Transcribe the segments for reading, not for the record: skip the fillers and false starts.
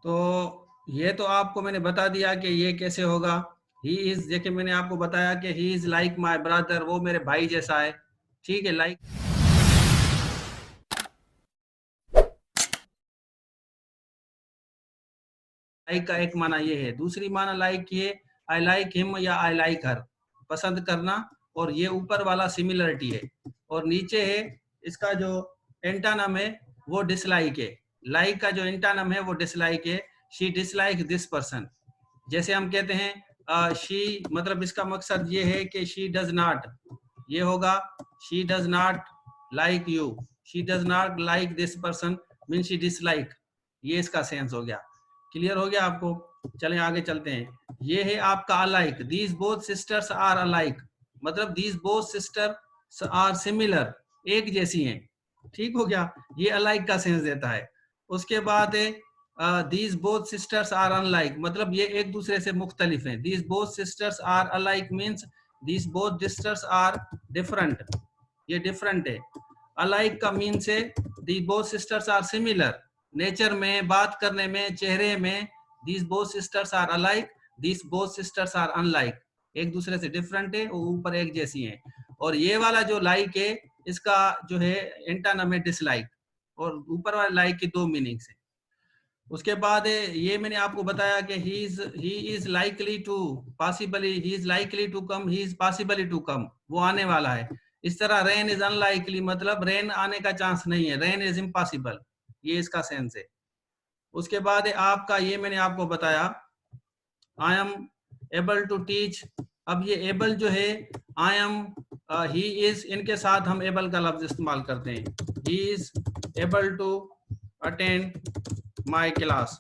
तो ये तो आपको मैंने बता दिया कि ये कैसे होगा। ही इज, देखिए मैंने आपको बताया कि he is like my brother, वो मेरे भाई जैसा है। ठीक है, लाइक लाइक का एक माना ये है, दूसरी माना लाइक ये आई लाइक हिम या आई लाइक हर, पसंद करना। और ये ऊपर वाला सिमिलरिटी है। और नीचे है इसका जो एंटानम है वो डिसलाइक है। लाइक का जो एंटानम है वो डिसलाइक है। She dislike this person. जैसे हम कहते हैं शी, मतलब इसका मकसद ये है कि शी डज नॉट, ये होगा she does not like you, she does not like this person mean she dislike, ये इसका सेंस हो गया। क्लियर हो गया आपको? चलें आगे चलते हैं। ये है आपका alike, these both sisters are alike, मतलब these both sister are similar, एक जैसी हैं। ठीक हो गया, ये अलाइक का सेंस देता है। उसके बाद है these both sisters are unlike, मतलब ये एक दूसरे से मुख्तलिफ हैं। These both sisters are alike means these both sisters are different, ये डिफरेंट है। अलाइक का मीन से these both sisters are similar, nature में, बात करने में, चेहरे में। These both sisters are alike, these both sisters are unlike, एक दूसरे से डिफरेंट है, वो ऊपर एक जैसी हैं। और ये वाला जो लाइक है इसका जो है एंटानम है डिसलाइक, और ऊपर वाले लाइक की दो मीनिंग्स है। उसके बाद ये मैंने आपको बताया कि he is likely to, possibly he is likely to come, he is possibly to come, वो आने वाला है। इस तरह रेन इज अनलाइकली, मतलब रेन आने का चांस नहीं है, रेन इज इम्पॉसिबल, ये इसका सेंस है। उसके बाद आपका ये मैंने आपको बताया I am able to teach. अब ये एबल जो है, आई एम, ही इज, इनके साथ हम एबल का लफ्ज इस्तेमाल करते हैं। He is able to attend my class.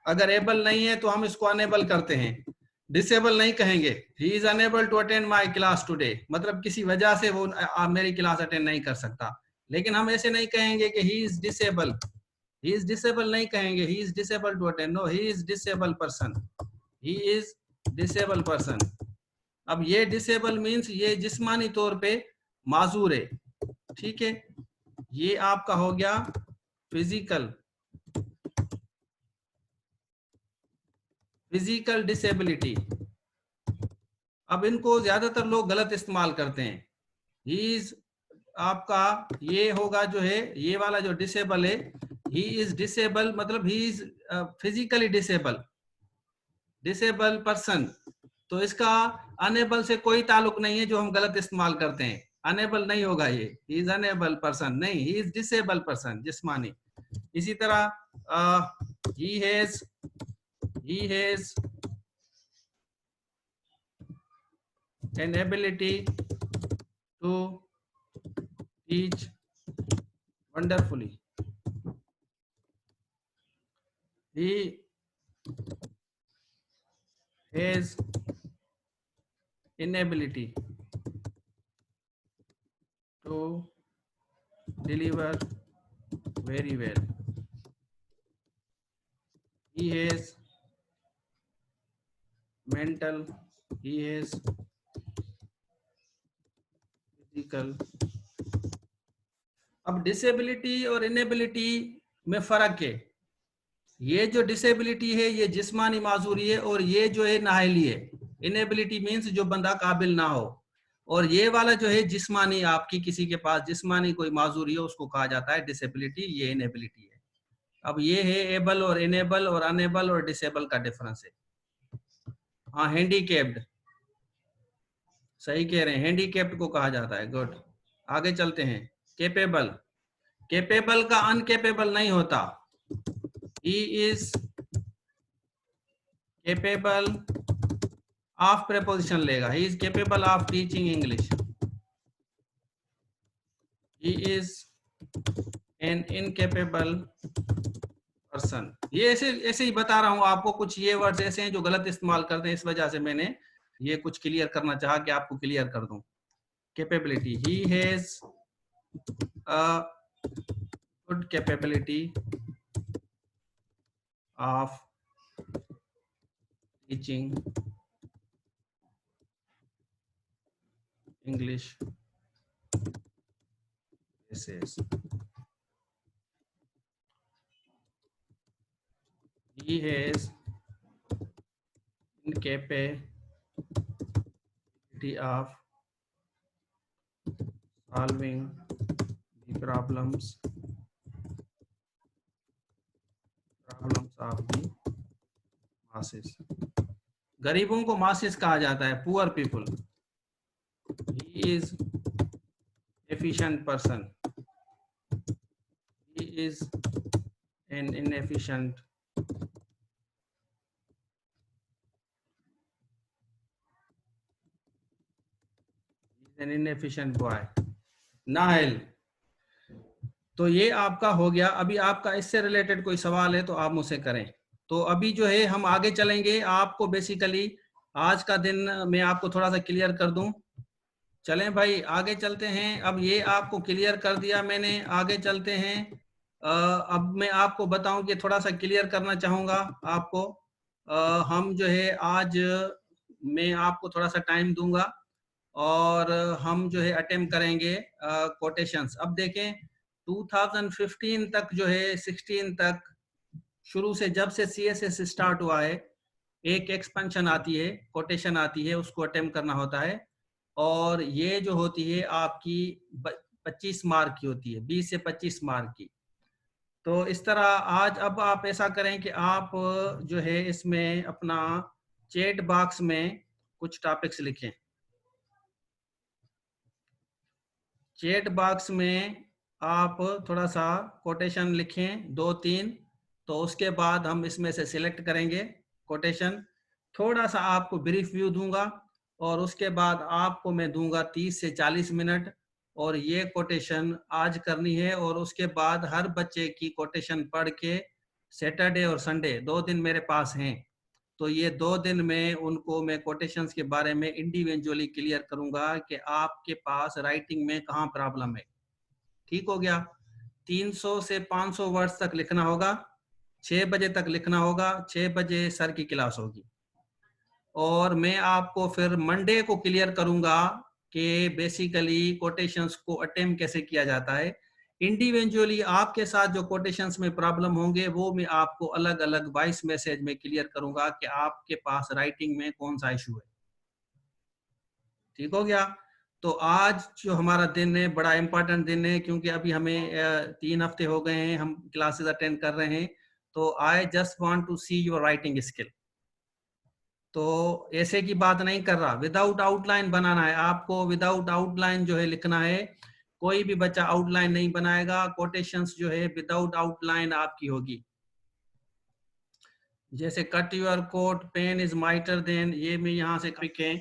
अगर एबल नहीं है तो हम इसको अनेबल करते हैं, डिसेबल नहीं कहेंगे। He is unable to attend my class today, मतलब किसी वजह से वो मेरी क्लास अटेंड नहीं कर सकता। लेकिन हम ऐसे नहीं कहेंगे कि he is disable, he is disable नहीं कहेंगे, he is disable to attend, no, he is disable person, he is disable person. अब ये डिसेबल मीन्स ये जिस्मानी तौर पे माजूर है। ठीक है, ये आपका हो गया फिजिकल, फिजिकल डिसेबिलिटी। अब इनको ज्यादातर लोग गलत इस्तेमाल करते हैं। ही इज आपका ये होगा जो है, ये वाला जो डिसेबल है, ही इज डिसेबल, मतलब he is physically disable, disable person. तो इसका अनेबल से कोई ताल्लुक नहीं है जो हम गलत इस्तेमाल करते हैं। अनेबल नहीं होगा ये, ही इज अनेबल पर्सन नहीं, ही इज डिसेबल पर्सन जिस्मानी। इसी तरह he has an ability to teach wonderfully. He has inability to deliver very well. He has mental, he has physical। अब डिसेबिलिटी और इनेबिलिटी में फर्क है। ये जो डिसेबिलिटी है ये जिस्मानी माजूरी है, और ये जो है नाहली है। इनेबिलिटी मीन्स जो बंदा काबिल ना हो, और ये वाला जो है जिस्मानी, आपकी किसी के पास जिस्मानी कोई माजूरी है उसको कहा जाता है डिसेबिलिटी, ये इनेबिलिटी है। अब ये है एबल और इनेबल और अनेबल और डिसेबल का डिफरेंस है। हाँ, हैंडीकेप्ड, सही कह रहे हैं, हैंडीकेप्ड को कहा जाता है। गुड, आगे चलते हैं। केपेबल, केपेबल का अनकेपेबल नहीं होता। He is capable of preposition लेगा, he is capable of teaching English. He is an incapable person. ये ऐसे ऐसे ही बता रहा हूं आपको, कुछ ये वर्ड्स ऐसे हैं जो गलत इस्तेमाल करते हैं, इस वजह से मैंने ये कुछ क्लियर करना चाहा कि आपको क्लियर कर दूं। Capability, he has a good capability of teaching English essays। he has incapability of solving the problems of the masses. गरीबों को masses कहा जाता है, poor people. He is efficient person. He is an inefficient boy. Nahil. तो ये आपका हो गया। अभी आपका इससे रिलेटेड कोई सवाल है तो आप मुझसे करें। तो अभी जो है हम आगे चलेंगे। आपको बेसिकली आज का दिन मैं आपको थोड़ा सा क्लियर कर दूं। चलें भाई आगे चलते हैं। अब ये आपको क्लियर कर दिया मैंने, आगे चलते हैं। अब मैं आपको बताऊं कि थोड़ा सा क्लियर करना चाहूँगा आपको। हम जो है आज मैं आपको थोड़ा सा टाइम दूंगा और हम जो है अटेम्प्ट करेंगे कोटेशंस। अब देखें 2015 तक जो है 16 तक शुरू से जब से CSS स्टार्ट हुआ है एक एक्सपेंशन आती है, कोटेशन आती है, उसको अटेम्प्ट करना होता है और ये जो होती है आपकी 25 मार्क की होती है, 20 से 25 मार्क की। तो इस तरह आज अब आप ऐसा करें कि आप जो है इसमें अपना चैट बॉक्स में कुछ टॉपिक्स लिखें। चैट बॉक्स में आप थोड़ा सा कोटेशन लिखें 2-3, तो उसके बाद हम इसमें से सिलेक्ट करेंगे कोटेशन। थोड़ा सा आपको ब्रीफ व्यू दूंगा और उसके बाद आपको मैं दूंगा 30 से 40 मिनट और ये कोटेशन आज करनी है और उसके बाद हर बच्चे की कोटेशन पढ़ के सैटरडे और संडे 2 दिन मेरे पास हैं, तो ये 2 दिन में उनको मैं कोटेशंस के बारे में इंडिविजुअली क्लियर करूंगा कि आपके पास राइटिंग में कहाँ प्रॉब्लम है। ठीक हो गया। 300 से 500 वर्ड्स तक लिखना होगा, 6 बजे तक लिखना होगा, 6 बजे सर की क्लास होगी और मैं आपको फिर मंडे को क्लियर करूंगा कि बेसिकली कोटेशंस को अटेम्प्ट कैसे किया जाता है। इंडिविजुअली आपके साथ जो कोटेशंस में प्रॉब्लम होंगे वो मैं आपको अलग अलग वॉइस मैसेज में क्लियर करूंगा कि आपके पास राइटिंग में कौन सा इशू है। ठीक हो गया। तो आज जो हमारा दिन है बड़ा इंपॉर्टेंट दिन है क्योंकि अभी हमें 3 हफ्ते हो गए हैं हम क्लासेस अटेंड कर रहे हैं। तो I just want to see your writing skill. तो ऐसे की बात नहीं कर रहा, विदाउट आउटलाइन बनाना है आपको, विदाउट आउटलाइन जो है लिखना है। कोई भी बच्चा आउटलाइन नहीं बनाएगा, कोटेशंस जो है विदाउट आउटलाइन आपकी होगी। जैसे cut your coat, pen is mightier than, ये मैं यहाँ से लिखें,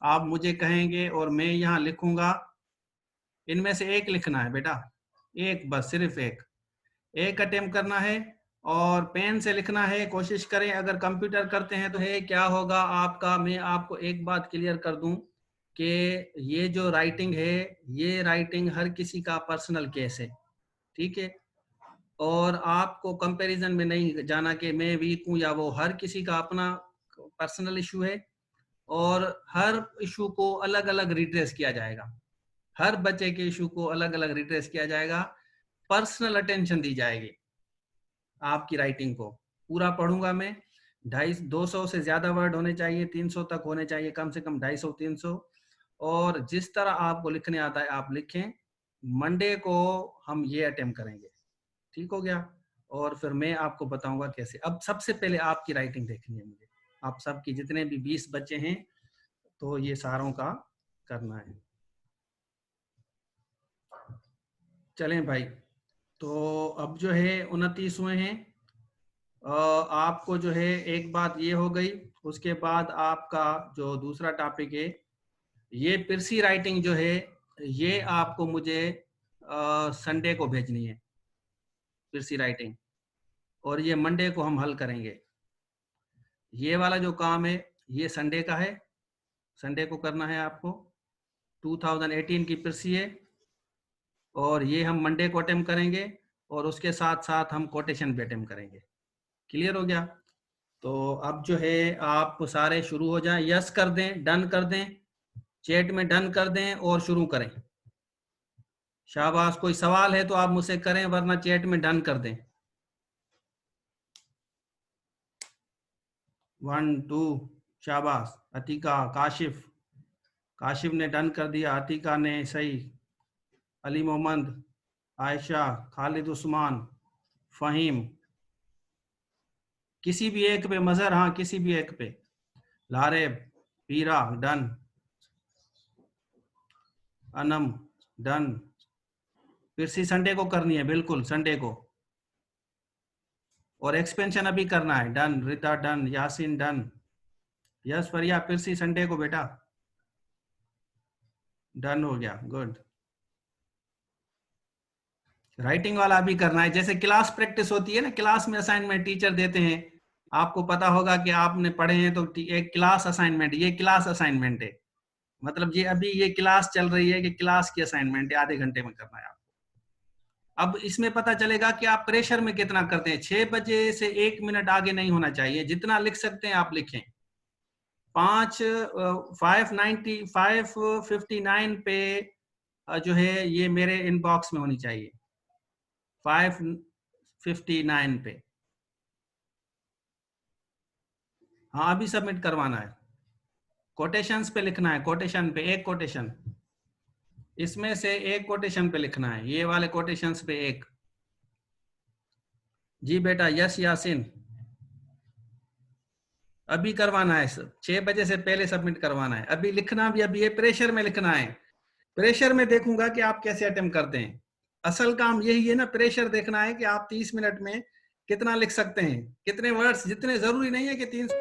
आप मुझे कहेंगे और मैं यहाँ लिखूंगा। इनमें से एक लिखना है बेटा, एक, बस सिर्फ एक अटेम्प्ट करना है और पेन से लिखना है। कोशिश करें, अगर कंप्यूटर करते हैं तो है क्या होगा आपका, मैं आपको एक बात क्लियर कर दूं कि ये जो राइटिंग है ये राइटिंग हर किसी का पर्सनल केस है। ठीक है, और आपको कंपैरिजन में नहीं जाना कि मैं वीक हूं या वो, हर किसी का अपना पर्सनल इशू है और हर इशू को अलग अलग रिट्रेस किया जाएगा। हर बच्चे के इशू को अलग अलग रिट्रेस किया जाएगा, पर्सनल अटेंशन दी जाएगी आपकी राइटिंग को। पूरा पढ़ूंगा मैं, 250 से ज्यादा वर्ड होने चाहिए, 300 तक होने चाहिए, कम से कम 250-300। और जिस तरह आपको लिखने आता है आप लिखें। मंडे को हम ये अटेम्प्ट करेंगे। ठीक हो गया। और फिर मैं आपको बताऊंगा कैसे। अब सबसे पहले आपकी राइटिंग देखनी है मुझे, आप सबकी जितने भी 20 बच्चे हैं तो ये सारों का करना है। चलें भाई, तो अब जो है 29 हुए हैं। आपको जो है एक बात ये हो गई। उसके बाद आपका जो दूसरा टॉपिक है, ये पिरसी राइटिंग जो है ये आपको मुझे संडे को भेजनी है, पिरसी राइटिंग, और ये मंडे को हम हल करेंगे। ये वाला जो काम है ये संडे का है, संडे को करना है आपको। 2018 की पिरसी है और ये हम मंडे को अटेम्प्ट करेंगे और उसके साथ साथ हम कोटेशन भी अटेम्प्ट करेंगे। क्लियर हो गया। तो अब जो है आप सारे शुरू हो जाएं, यस कर दें, डन कर दें, चैट में डन कर दें और शुरू करें। शाबाश, कोई सवाल है तो आप मुझसे करें वरना चैट में डन कर दें। 1 2 शाबाश। अतीका, काशिफ, काशिफ ने डन कर दिया, अतीका ने सही, अली मोहम्मद, आयशा, खालिद उस्मान, फहीम, किसी भी एक पे, मजहर, हाँ किसी भी एक पे, लारेब, पीरा डन, अनम डन, पिरसी संडे को करनी है, बिल्कुल संडे को, और एक्सपेंशन अभी करना है, done, Rita done, Yasin done, yes Fariya, पिरसी संडे को बेटा, डन हो गया, गुड। राइटिंग वाला भी करना है, जैसे क्लास प्रैक्टिस होती है ना, क्लास में असाइनमेंट टीचर देते हैं, आपको पता होगा कि आपने पढ़े हैं, तो एक क्लास असाइनमेंट, ये क्लास असाइनमेंट है, मतलब ये अभी ये क्लास चल रही है कि क्लास की असाइनमेंट है, आधे घंटे में करना है आपको। अब इसमें पता चलेगा कि आप प्रेशर में कितना करते हैं। 6 बजे से 1 मिनट आगे नहीं होना चाहिए, जितना लिख सकते हैं आप लिखें। 559 पे जो है ये मेरे इनबॉक्स में होनी चाहिए, 559 पे, हाँ अभी सबमिट करवाना है। कोटेशंस पे लिखना है, कोटेशन पे, एक कोटेशन, इसमें से एक कोटेशन पे लिखना है, ये वाले कोटेशंस पे एक। जी बेटा, यस यासिन, अभी करवाना है, 6 बजे से पहले सबमिट करवाना है, अभी लिखना भी अभी, ये प्रेशर में लिखना है, प्रेशर में देखूंगा कि आप कैसे अटेम्प्ट करते हैं। असल काम यही है ना, प्रेशर देखना है कि आप 30 मिनट में कितना लिख सकते हैं, कितने वर्ड्स, जितने जरूरी नहीं है कि 300